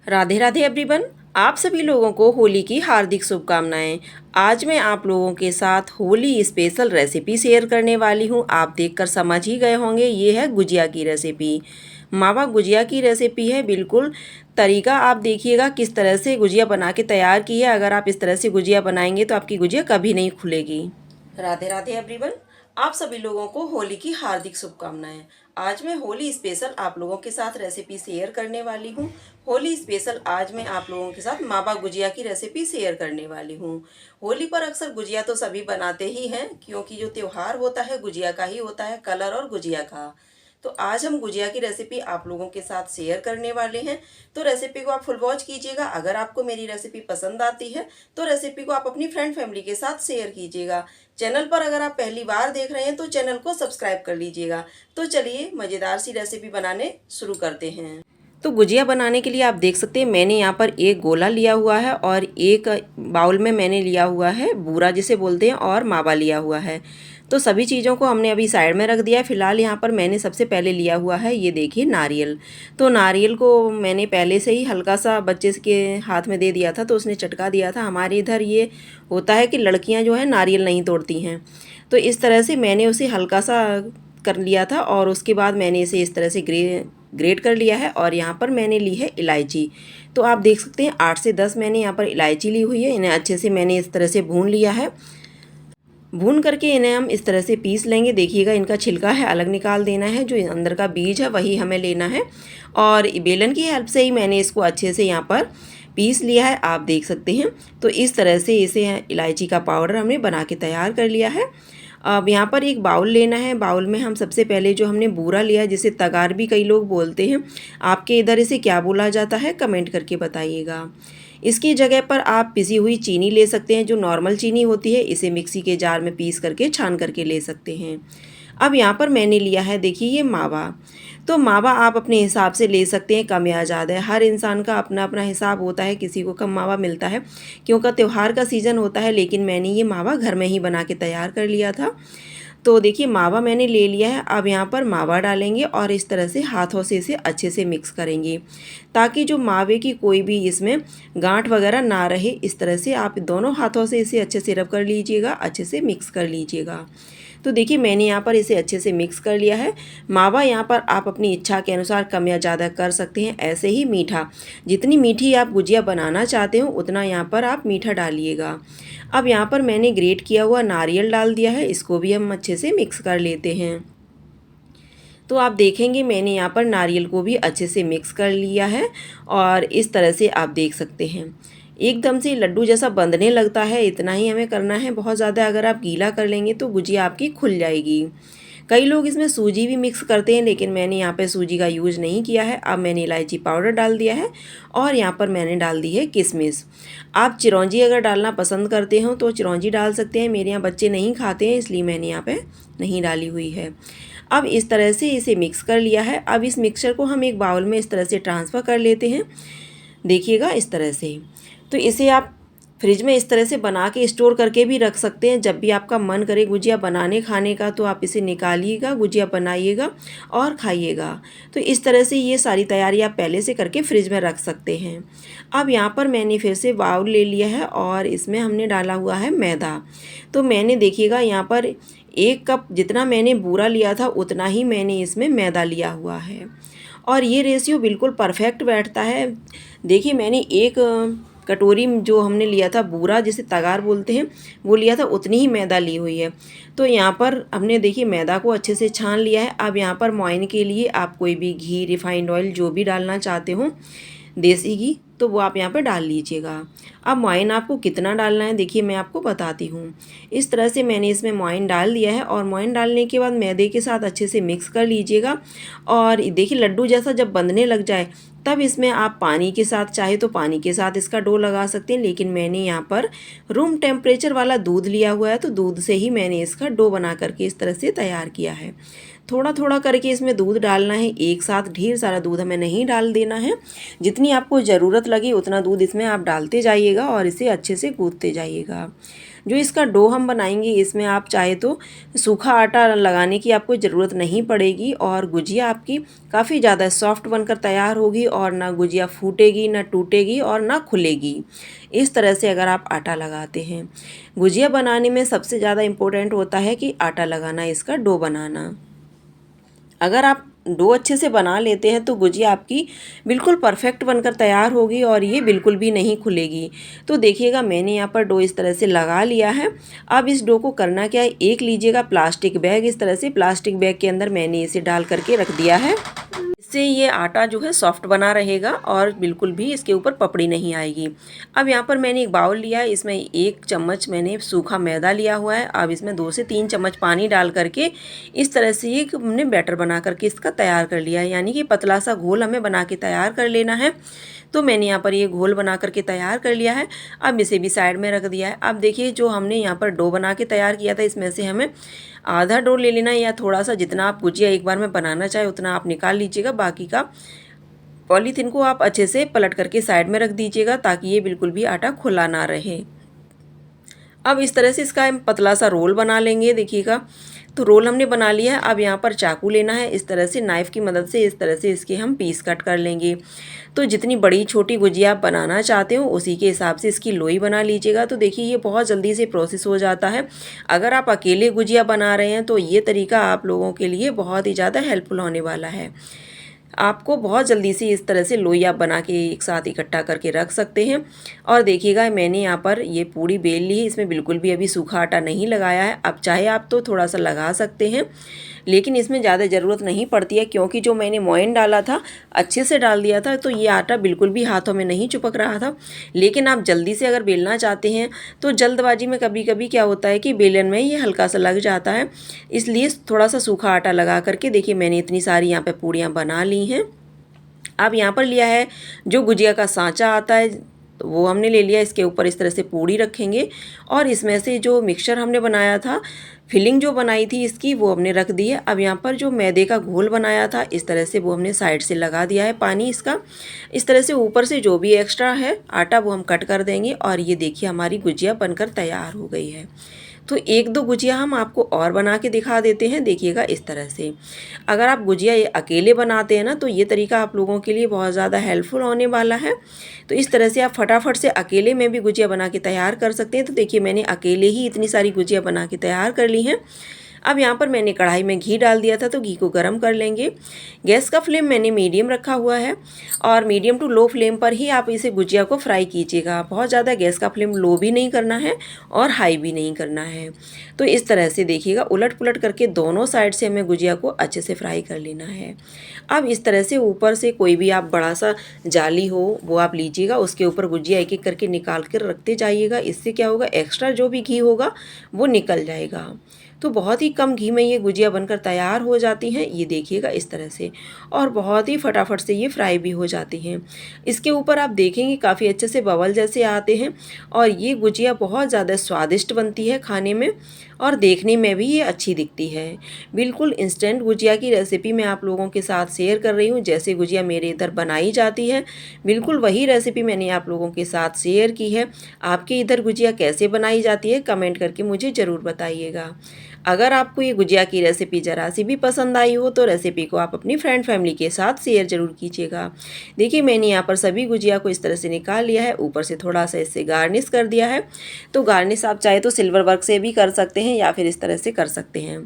Radhe Radhe everyone. आप सभी लोगों को होली की हार्दिक शुभकामनाएं। आज मैं आप लोगों के साथ होली स्पेशल रेसिपी शेयर करने वाली हूं। आप देखकर समझ ही गए होंगे, ये है गुजिया की रेसिपी। मावा गुजिया की रेसिपी है। बिल्कुल तरीका आप देखिएगा किस तरह से गुजिया बना के तैयार की है। अगर आप इस तरह से गुजिया बनाएंगे तो आपकी गुजिया कभी नहीं खुलेगी। राधे राधे एवरीवन। आप सभी लोगों को होली की हार्दिक शुभकामनाएं। आज मैं होली स्पेशल आप लोगों के साथ रेसिपी शेयर करने वाली हूं। होली स्पेशल आज मैं आप लोगों के साथ मावा गुजिया की रेसिपी शेयर करने वाली हूं। होली पर अक्सर गुजिया तो सभी बनाते ही हैं, क्योंकि जो त्योहार होता है गुजिया का ही होता है, कलर और गुजिया का। तो आज हम गुजिया की रेसिपी आप लोगों के साथ शेयर करने वाले हैं। तो रेसिपी को आप फुल वॉच कीजिएगा। अगर आपको मेरी रेसिपी पसंद आती है तो रेसिपी को आप अपनी फ्रेंड फैमिली के साथ शेयर कीजिएगा। चैनल पर अगर आप पहली बार देख रहे हैं तो चैनल को सब्सक्राइब कर लीजिएगा। तो चलिए मज़ेदार सी रेसिपी बनाने शुरू करते हैं। तो गुजिया बनाने के लिए आप देख सकते हैं मैंने यहाँ पर एक गोला लिया हुआ है और एक बाउल में मैंने लिया हुआ है बूरा जिसे बोलते हैं, और मावा लिया हुआ है। तो सभी चीज़ों को हमने अभी साइड में रख दिया है। फिलहाल यहाँ पर मैंने सबसे पहले लिया हुआ है, ये देखिए, नारियल। तो नारियल को मैंने पहले से ही हल्का सा बच्चे के हाथ में दे दिया था, तो उसने चटका दिया था। हमारे इधर ये होता है कि लड़कियाँ जो है नारियल नहीं तोड़ती हैं। तो इस तरह से मैंने उसे हल्का सा कर लिया था और उसके बाद मैंने इसे इस तरह से ग्रेट कर लिया है। और यहाँ पर मैंने ली है इलायची। तो आप देख सकते हैं 8 से 10 मैंने यहाँ पर इलायची ली हुई है। इन्हें अच्छे से मैंने इस तरह से भून लिया है। भून करके इन्हें हम इस तरह से पीस लेंगे। देखिएगा इनका छिलका है अलग निकाल देना है, जो अंदर का बीज है वही हमें लेना है। और बेलन की हेल्प से ही मैंने इसको अच्छे से यहाँ पर पीस लिया है, आप देख सकते हैं। तो इस तरह से इसे इलायची का पाउडर हमने बना के तैयार कर लिया है। अब यहाँ पर एक बाउल लेना है। बाउल में हम सबसे पहले जो हमने बूरा लिया, जिसे तगार भी कई लोग बोलते हैं, आपके इधर इसे क्या बोला जाता है कमेंट करके बताइएगा। इसकी जगह पर आप पिसी हुई चीनी ले सकते हैं, जो नॉर्मल चीनी होती है। इसे मिक्सी के जार में पीस करके छान करके ले सकते हैं। अब यहाँ पर मैंने लिया है, देखिए, ये मावा। तो मावा आप अपने हिसाब से ले सकते हैं, कम या ज़्यादा है। हर इंसान का अपना अपना हिसाब होता है, किसी को कम मावा मिलता है क्योंकि त्योहार का सीज़न होता है। लेकिन मैंने ये मावा घर में ही बना के तैयार कर लिया था। तो देखिए मावा मैंने ले लिया है। अब यहाँ पर मावा डालेंगे और इस तरह से हाथों से इसे अच्छे से मिक्स करेंगे, ताकि जो मावे की कोई भी इसमें गांठ वगैरह ना रहे। इस तरह से आप दोनों हाथों से इसे अच्छे से रब कर लीजिएगा, अच्छे से मिक्स कर लीजिएगा। तो देखिए मैंने यहाँ पर इसे अच्छे से मिक्स कर लिया है। मावा यहाँ पर आप अपनी इच्छा के अनुसार कम या ज़्यादा कर सकते हैं। ऐसे ही मीठा, जितनी मीठी आप गुजिया बनाना चाहते हो उतना यहाँ पर आप मीठा डालिएगा। अब यहाँ पर मैंने ग्रेट किया हुआ नारियल डाल दिया है। इसको भी हम अच्छे से मिक्स कर लेते हैं। तो आप देखेंगे मैंने यहाँ पर नारियल को भी अच्छे से मिक्स कर लिया है और इस तरह से आप देख सकते हैं एकदम से लड्डू जैसा बंधने लगता है। इतना ही हमें करना है, बहुत ज़्यादा अगर आप गीला कर लेंगे तो गुजिया आपकी खुल जाएगी। कई लोग इसमें सूजी भी मिक्स करते हैं, लेकिन मैंने यहाँ पे सूजी का यूज़ नहीं किया है। अब मैंने इलायची पाउडर डाल दिया है और यहाँ पर मैंने डाल दी है किशमिश। आप चिरौंजी अगर डालना पसंद करते हो तो चिरौंजी डाल सकते हैं। मेरे यहाँ बच्चे नहीं खाते हैं, इसलिए मैंने यहाँ पे नहीं डाली हुई है। अब इस तरह से इसे मिक्स कर लिया है। अब इस मिक्सचर को हम एक बाउल में इस तरह से ट्रांसफ़र कर लेते हैं। देखिएगा इस तरह से। तो इसे आप फ्रिज में इस तरह से बना के स्टोर करके भी रख सकते हैं। जब भी आपका मन करे गुजिया बनाने खाने का तो आप इसे निकालिएगा, गुजिया बनाइएगा और खाइएगा। तो इस तरह से ये सारी तैयारी आप पहले से करके फ्रिज में रख सकते हैं। अब यहाँ पर मैंने फिर से बाउल ले लिया है और इसमें हमने डाला हुआ है मैदा। तो मैंने देखिएगा यहाँ पर 1 कप जितना मैंने बूरा लिया था उतना ही मैंने इसमें मैदा लिया हुआ है और ये रेशियो बिल्कुल परफेक्ट बैठता है। देखिए मैंने एक कटोरी जो हमने लिया था बूरा, जिसे तगार बोलते हैं, वो लिया था, उतनी ही मैदा ली हुई है। तो यहाँ पर हमने देखिए मैदा को अच्छे से छान लिया है। अब यहाँ पर मोइन के लिए आप कोई भी घी, रिफाइंड ऑयल जो भी डालना चाहते हो, देसी घी, तो वो आप यहाँ पर डाल लीजिएगा। अब मोइन आपको कितना डालना है देखिए मैं आपको बताती हूँ। इस तरह से मैंने इसमें मोइन डाल दिया है और मोइन डालने के बाद मैदे के साथ अच्छे से मिक्स कर लीजिएगा। और देखिए लड्डू जैसा जब बंधने लग जाए तब इसमें आप पानी के साथ, चाहे तो पानी के साथ इसका डो लगा सकते हैं, लेकिन मैंने यहाँ पर रूम टेम्परेचर वाला दूध लिया हुआ है, तो दूध से ही मैंने इसका डो बना करके इस तरह से तैयार किया है। थोड़ा थोड़ा करके इसमें दूध डालना है, एक साथ ढेर सारा दूध हमें नहीं डाल देना है। जितनी आपको ज़रूरत लगे उतना दूध इसमें आप डालते जाइएगा और इसे अच्छे से गूँथते जाइएगा। जो इसका डो हम बनाएंगे इसमें आप चाहे तो सूखा आटा लगाने की आपको ज़रूरत नहीं पड़ेगी और गुजिया आपकी काफ़ी ज़्यादा सॉफ्ट बनकर तैयार होगी और ना गुजिया फूटेगी, ना टूटेगी और ना खुलेगी। इस तरह से अगर आप आटा लगाते हैं, गुजिया बनाने में सबसे ज़्यादा इम्पोर्टेंट होता है कि आटा लगाना, इसका डो बनाना। अगर आप डो अच्छे से बना लेते हैं तो गुजिया आपकी बिल्कुल परफेक्ट बनकर तैयार होगी और ये बिल्कुल भी नहीं खुलेगी। तो देखिएगा मैंने यहाँ पर डो इस तरह से लगा लिया है। अब इस डो को करना क्या है, एक लीजिएगा प्लास्टिक बैग, इस तरह से प्लास्टिक बैग के अंदर मैंने इसे डाल करके रख दिया है। इससे ये आटा जो है सॉफ्ट बना रहेगा और बिल्कुल भी इसके ऊपर पपड़ी नहीं आएगी। अब यहाँ पर मैंने एक बाउल लिया है, इसमें 1 चम्मच मैंने सूखा मैदा लिया हुआ है। अब इसमें 2 से 3 चम्मच पानी डाल करके इस तरह से एक हमने बैटर बना करके इसका तैयार कर लिया है, यानी कि पतला सा घोल हमें बना के तैयार कर लेना है। तो मैंने यहाँ पर ये घोल बना करके तैयार कर लिया है। अब इसे भी साइड में रख दिया है। अब देखिए जो हमने यहाँ पर डो बना के तैयार किया था इसमें से हमें आधा डो ले लेना है या थोड़ा सा, जितना आप गुजिया एक बार में बनाना चाहे उतना आप निकाल लीजिएगा। बाकी का पॉलीथीन को आप अच्छे से पलट करके साइड में रख दीजिएगा ताकि ये बिल्कुल भी आटा खुला ना रहे। अब इस तरह से इसका हम पतला सा रोल बना लेंगे। देखिएगा तो रोल हमने बना लिया है। अब यहाँ पर चाकू लेना है, इस तरह से नाइफ़ की मदद से इस तरह से इसके हम पीस कट कर लेंगे। तो जितनी बड़ी छोटी गुजिया आप बनाना चाहते हो उसी के हिसाब से इसकी लोई बना लीजिएगा। तो देखिए ये बहुत जल्दी से प्रोसेस हो जाता है। अगर आप अकेले गुजिया बना रहे हैं तो ये तरीका आप लोगों के लिए बहुत ही ज़्यादा हेल्पफुल होने वाला है। आपको बहुत जल्दी से इस तरह से लोई आप बना के एक साथ इकट्ठा करके रख सकते हैं। और देखिएगा मैंने यहाँ पर ये पूरी बेल ली है, इसमें बिल्कुल भी अभी सूखा आटा नहीं लगाया है। अब चाहे आप तो थोड़ा सा लगा सकते हैं, लेकिन इसमें ज़्यादा ज़रूरत नहीं पड़ती है क्योंकि जो मैंने मोइन डाला था अच्छे से डाल दिया था तो ये आटा बिल्कुल भी हाथों में नहीं चिपक रहा था। लेकिन आप जल्दी से अगर बेलना चाहते हैं तो जल्दबाजी में कभी कभी क्या होता है कि बेलन में ये हल्का सा लग जाता है, इसलिए थोड़ा सा सूखा आटा लगा करके देखिए मैंने इतनी सारी यहाँ पे पूड़ियाँ बना ली हैं। अब यहाँ पर लिया है जो गुजिया का सांचा आता है तो वो हमने ले लिया। इसके ऊपर इस तरह से पूड़ी रखेंगे और इसमें से जो मिक्सचर हमने बनाया था, फिलिंग जो बनाई थी इसकी, वो हमने रख दी है। अब यहाँ पर जो मैदे का घोल बनाया था इस तरह से वो हमने साइड से लगा दिया है पानी इसका। इस तरह से ऊपर से जो भी एक्स्ट्रा है आटा वो हम कट कर देंगे और ये देखिए हमारी गुजिया बनकर तैयार हो गई है। तो 1-2 गुजिया हम आपको और बना के दिखा देते हैं। देखिएगा इस तरह से अगर आप गुजिया ये अकेले बनाते हैं ना तो ये तरीका आप लोगों के लिए बहुत ज़्यादा हेल्पफुल होने वाला है। तो इस तरह से आप फटाफट से अकेले में भी गुजिया बना के तैयार कर सकते हैं। तो देखिए मैंने अकेले ही इतनी सारी गुजिया बना के तैयार कर ली हैं। अब यहाँ पर मैंने कढ़ाई में घी डाल दिया था तो घी को गर्म कर लेंगे। गैस का फ्लेम मैंने मीडियम रखा हुआ है और मीडियम टू लो फ्लेम पर ही आप इसे गुजिया को फ्राई कीजिएगा। बहुत ज़्यादा गैस का फ्लेम लो भी नहीं करना है और हाई भी नहीं करना है। तो इस तरह से देखिएगा उलट पुलट करके दोनों साइड से हमें गुजिया को अच्छे से फ्राई कर लेना है। अब इस तरह से ऊपर से कोई भी आप बड़ा सा जाली हो वो आप लीजिएगा, उसके ऊपर गुजिया एक एक करके निकाल कर रखते जाइएगा। इससे क्या होगा, एक्स्ट्रा जो भी घी होगा वो निकल जाएगा। तो बहुत ही कम घी में ये गुजिया बनकर तैयार हो जाती हैं। ये देखिएगा इस तरह से, और बहुत ही फटाफट से ये फ्राई भी हो जाती हैं। इसके ऊपर आप देखेंगे काफ़ी अच्छे से बबल जैसे आते हैं और ये गुजिया बहुत ज़्यादा स्वादिष्ट बनती है खाने में और देखने में भी ये अच्छी दिखती है। बिल्कुल इंस्टेंट गुजिया की रेसिपी मैं आप लोगों के साथ शेयर कर रही हूँ। जैसे गुजिया मेरे इधर बनाई जाती है बिल्कुल वही रेसिपी मैंने आप लोगों के साथ शेयर की है। आपके इधर गुजिया कैसे बनाई जाती है कमेंट करके मुझे ज़रूर बताइएगा। अगर आपको ये गुजिया की रेसिपी ज़रा सी भी पसंद आई हो तो रेसिपी को आप अपनी फ्रेंड फैमिली के साथ शेयर ज़रूर कीजिएगा। देखिए मैंने यहाँ पर सभी गुजिया को इस तरह से निकाल लिया है, ऊपर से थोड़ा सा इससे गार्निश कर दिया है। तो गार्निश आप चाहे तो सिल्वर वर्क से भी कर सकते हैं या फिर इस तरह से कर सकते हैं।